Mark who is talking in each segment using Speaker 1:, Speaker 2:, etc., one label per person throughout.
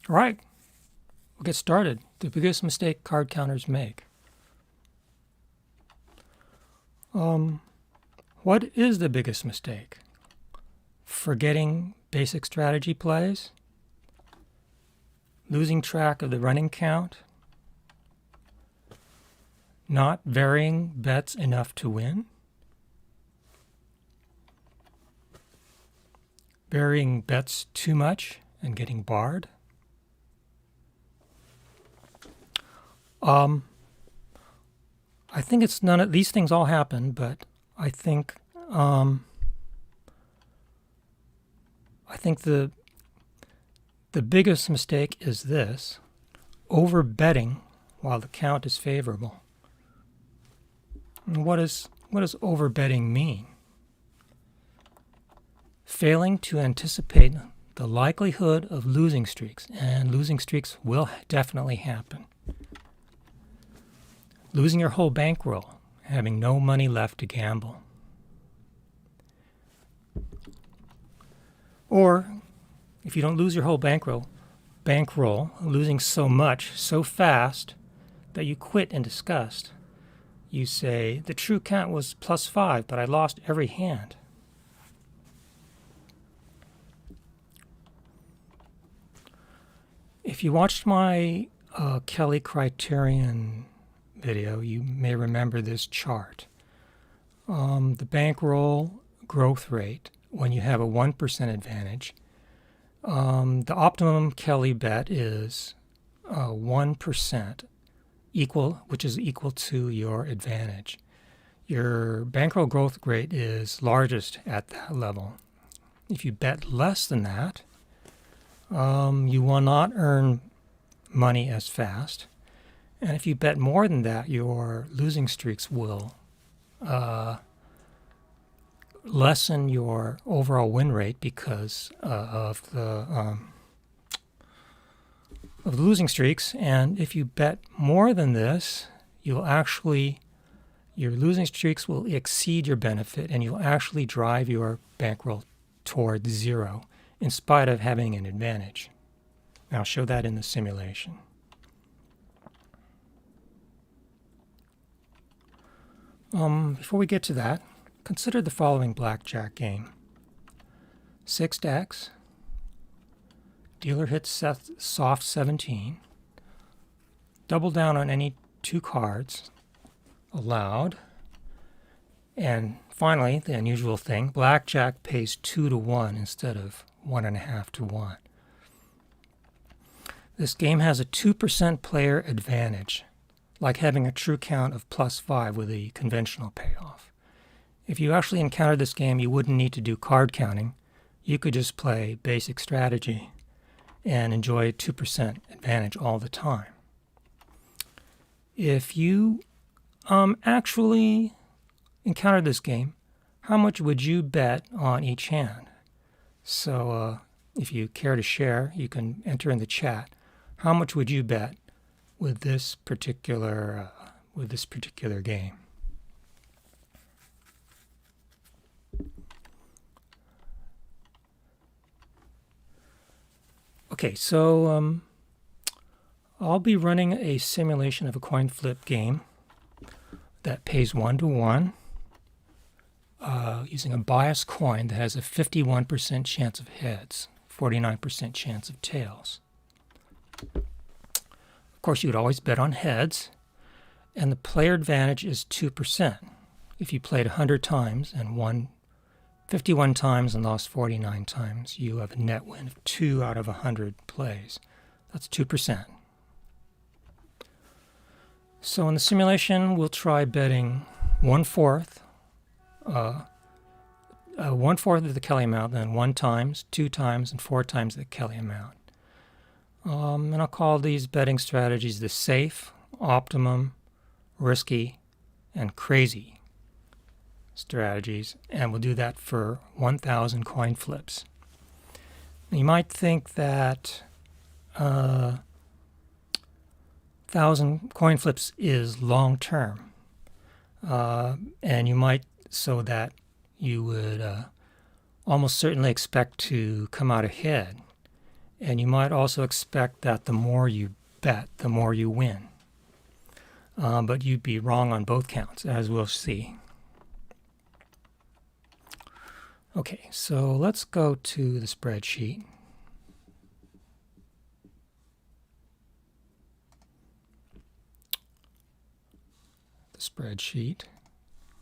Speaker 1: All right, we'll get started. The biggest mistake card counters make. What is the biggest mistake? Forgetting basic strategy plays? Losing track of the running count? Not varying bets enough to win? Varying bets too much and getting barred? I think it's none of these things all happen, but I think the biggest mistake is this: over betting while the count is favorable. And what does over betting mean? Failing to anticipate the likelihood of losing streaks, and losing streaks will definitely happen. Losing your whole bankroll, having no money left to gamble. Or, if you don't lose your whole bankroll, losing so much, so fast, that you quit in disgust. You say, the true count was +5, but I lost every hand. If you watched my Kelly Criterion video, you may remember this chart. The bankroll growth rate, when you have a 1% advantage, the optimum Kelly bet is 1%, which is equal to your advantage. Your bankroll growth rate is largest at that level. If you bet less than that, you will not earn money as fast. And if you bet more than that, your losing streaks will lessen your overall win rate because of the losing streaks. And if you bet more than this, your losing streaks will exceed your benefit, and you'll actually drive your bankroll toward zero in spite of having an advantage. I'll show that in the simulation. Before we get to that, consider the following blackjack game. 6 stacks, dealer hits soft 17, double down on any 2 cards allowed, and finally, the unusual thing, blackjack pays 2 to 1 instead of 1.5 to 1. This game has a 2% player advantage, like having a true count of +5 with a conventional payoff. If you actually encountered this game, you wouldn't need to do card counting. You could just play basic strategy and enjoy 2% advantage all the time. If you actually encountered this game, how much would you bet on each hand? So if you care to share, you can enter in the chat. How much would you bet with this particular game? Okay, so I'll be running a simulation of a coin flip game that pays 1 to 1 using a biased coin that has a 51% chance of heads, 49% chance of tails. Of course, you would always bet on heads, and the player advantage is 2%. If you played 100 times and won 51 times and lost 49 times, you have a net win of 2 out of 100 plays. That's 2%. So in the simulation, we'll try betting 1/4 of the Kelly amount, then 1 times, 2 times, and 4 times the Kelly amount. And I'll call these betting strategies the safe, optimum, risky, and crazy strategies, and we'll do that for 1,000 coin flips. You might think that 1,000 coin flips is long term, and you might, so that you would almost certainly expect to come out ahead. And you might also expect that the more you bet, the more you win. But you'd be wrong on both counts, as we'll see. Okay, so let's go to the spreadsheet.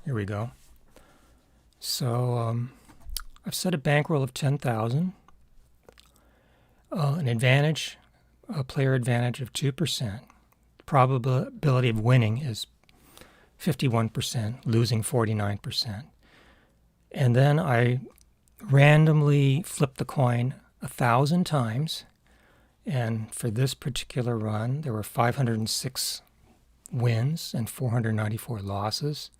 Speaker 1: Here we go. So I've set a bankroll of 10,000. An advantage, a player advantage of 2%. Probability of winning is 51%, losing 49%. And then I randomly flip the coin 1,000 times. And for this particular run, there were 506 wins and 494 losses.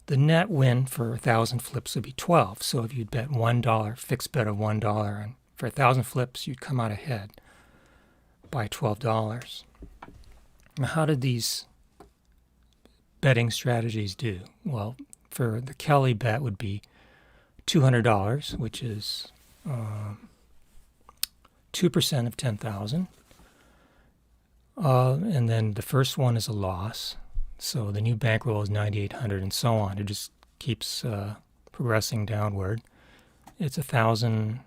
Speaker 1: The net win for 1,000 flips would be 12. So if you'd bet $1, fixed bet of $1, and for 1,000 flips, you'd come out ahead by $12. Now, how did these betting strategies do? Well, for the Kelly bet would be $200, which is 2% of 10,000. And then the first one is a loss. So the new bankroll is 9,800 and so on. It just keeps progressing downward. It's 1,000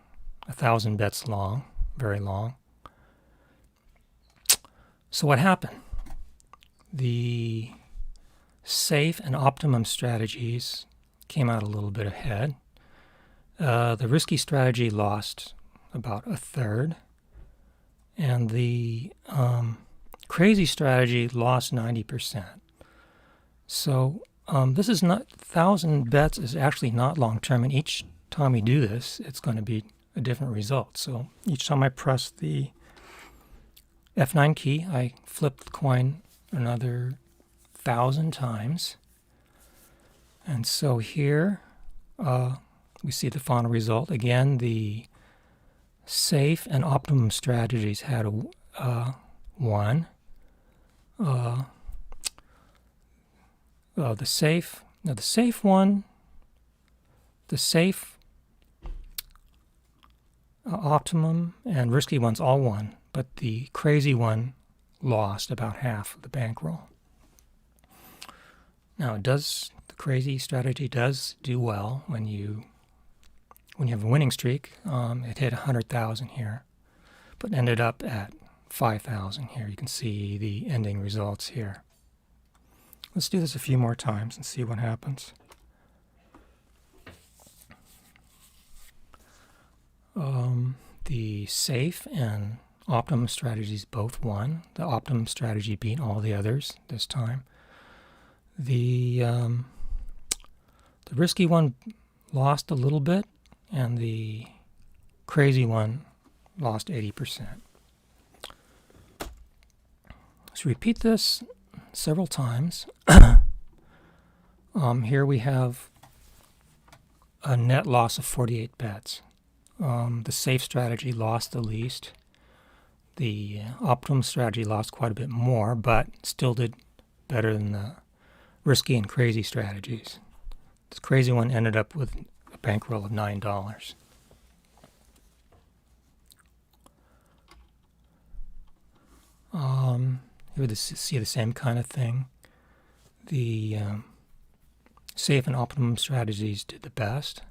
Speaker 1: bets long, very long. So what happened? The safe and optimum strategies came out a little bit ahead. The risky strategy lost about a third. And the crazy strategy lost 90%. So this is not 1,000 bets is actually not long term, and each time we do this, it's going to be a different result. So each time I press the F9 key, I flip the coin another 1,000 times, and so here we see the final result. Again, the safe and optimum strategies had a 1. The safe optimum and risky ones all won, but the crazy one lost about half of the bankroll. Now, the crazy strategy does do well when you have a winning streak. It hit 100,000 here, but ended up at 5,000 here. You can see the ending results here. Let's do this a few more times and see what happens. The safe and optimum strategies both won. The optimum strategy beat all the others this time. The risky one lost a little bit, and the crazy one lost 80%. Let's repeat this several times. Here we have a net loss of 48 bets. The safe strategy lost the least. The optimum strategy lost quite a bit more, but still did better than the risky and crazy strategies. This crazy one ended up with a bankroll of $9. Here we see the same kind of thing. The safe and optimum strategies did the best.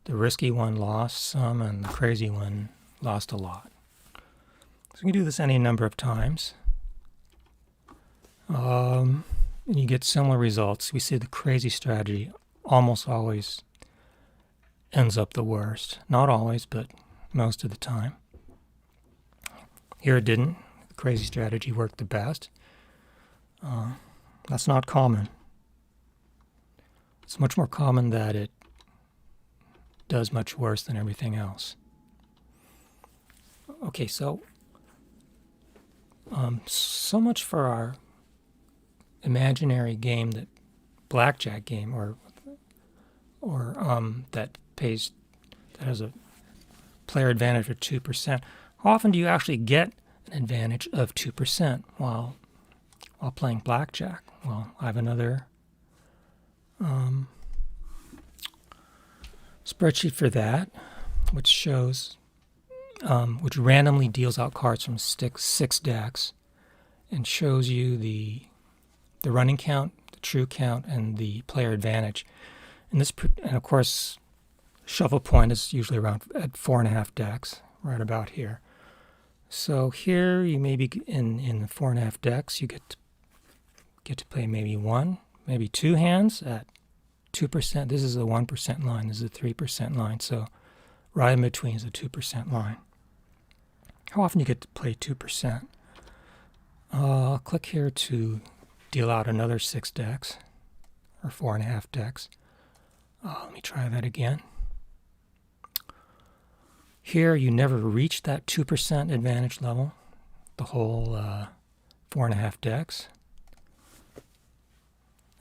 Speaker 1: The risky one lost some, and the crazy one lost a lot. So you can do this any number of times. And you get similar results. We see the crazy strategy almost always ends up the worst. Not always, but most of the time. Here it didn't. The crazy strategy worked the best. That's not common. It's much more common that it does much worse than everything else. Okay, so much for our imaginary game, that blackjack game, or that has a player advantage of 2%. How often do you actually get an advantage of 2% while playing blackjack? Well, I have another spreadsheet for that, which shows which randomly deals out cards from six decks and shows you the running count, the true count, and the player advantage. And of course, shuffle point is usually around at 4.5 decks, right about here. So here you may be in the 4.5 decks. You get to play maybe one, maybe two hands at 2%. This is the 1% line. This is the 3% line. So right in between is the 2% line. How often you get to play 2%? I'll click here to deal out another 6 decks, or 4.5 decks. Let me try that again. Here you never reach that 2% advantage level, the whole 4.5 decks.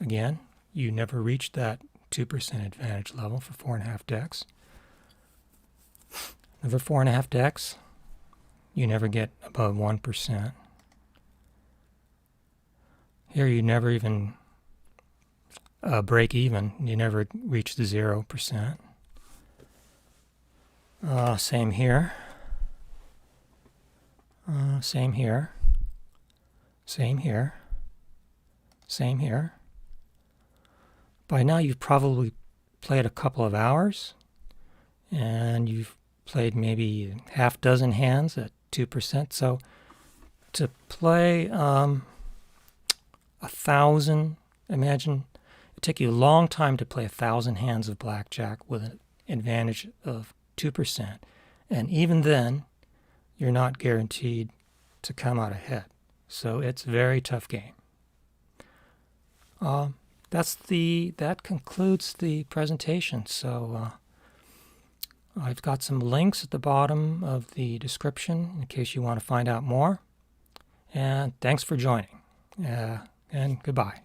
Speaker 1: Again, you never reach that 2% advantage level for 4.5 decks. Another 4.5 decks, you never get above 1%. Here you never even break even. You never reach the 0%. Same here. Same here. Same here. Same here. By now you've probably played a couple of hours, and you've played maybe half dozen hands at 2%. So to play 1,000, imagine it took you a long time to play 1,000 hands of blackjack with an advantage of 2%. And even then, you're not guaranteed to come out ahead. So it's a very tough game. That concludes the presentation. So I've got some links at the bottom of the description in case you want to find out more. And thanks for joining. And goodbye.